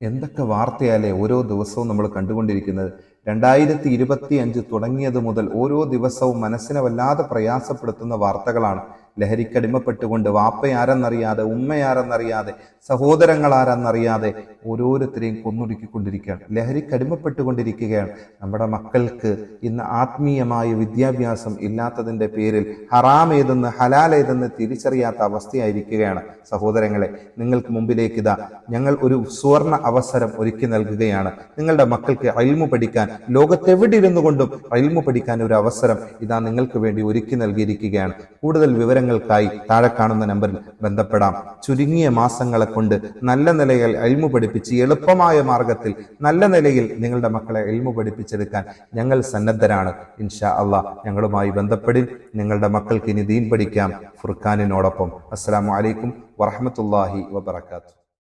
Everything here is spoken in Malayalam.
എന്തൊക്കെ വാർത്തയാലേ ഓരോ ദിവസവും നമ്മൾ കണ്ടുകൊണ്ടിരിക്കുന്നത്. 2025 തുടങ്ങിയത് മുതൽ ഓരോ ദിവസവും മനസ്സിനെ വല്ലാതെ പ്രയാസപ്പെടുത്തുന്ന വാർത്തകളാണ്. ലഹരിക്കടിമപ്പെട്ടുകൊണ്ട് വാപ്പയാരെന്നറിയാതെ, ഉമ്മയാരെന്നറിയാതെ, സഹോദരങ്ങളാരെന്നറിയാതെ ഓരോരുത്തരെയും കൊന്നൊടുക്കിക്കൊണ്ടിരിക്കുകയാണ്, ലഹരിക്കടിമപ്പെട്ടുകൊണ്ടിരിക്കുകയാണ്. നമ്മുടെ മക്കൾക്ക് ഇന്ന് ആത്മീയമായ വിദ്യാഭ്യാസം ഇല്ലാത്തതിൻ്റെ പേരിൽ ഹറാം ഏതെന്ന് ഹലാൽ ഏതെന്ന് തിരിച്ചറിയാത്ത അവസ്ഥയായിരിക്കുകയാണ്. സഹോദരങ്ങളെ, നിങ്ങൾക്ക് മുമ്പിലേക്ക് ഇതാ ഞങ്ങൾ ഒരു സുവർണ അവസരം ഒരുക്കി നൽകുകയാണ്. നിങ്ങളുടെ മക്കൾക്ക് ഇൽമു പഠിക്കാൻ, ലോകത്തെവിടെ ഇരുന്നു കൊണ്ടും ഇൽമു പഠിക്കാൻ ഒരു അവസരം ഇതാ നിങ്ങൾക്ക് വേണ്ടി ഒരുക്കി നൽകിയിരിക്കുകയാണ്. കൂടുതൽ വിവരങ്ങൾക്കായി താഴെ കാണുന്ന നമ്പറിൽ ബന്ധപ്പെടാം. ചുരുങ്ങിയ മാസങ്ങളെ കൊണ്ട് നല്ല നിലയിൽ ഇൽമു പഠിപ്പിച്ച് എളുപ്പമായ മാർഗത്തിൽ നല്ല നിലയിൽ നിങ്ങളുടെ മക്കളെ ഇൽമു പഠിപ്പിച്ചെടുക്കാൻ ഞങ്ങൾ സന്നദ്ധരാണ്. ഇൻഷാ അല്ലാഹ് ഞങ്ങളുമായി ബന്ധപ്പെടിൻ. നിങ്ങളുടെ മക്കൾക്ക് ഇനി ദീൻ പഠിക്കാം ഫുർഖാനിനോടൊപ്പം. അസ്സലാമു അലൈക്കും വറഹ്മത്തുള്ളാഹി വബറകാതുഹു.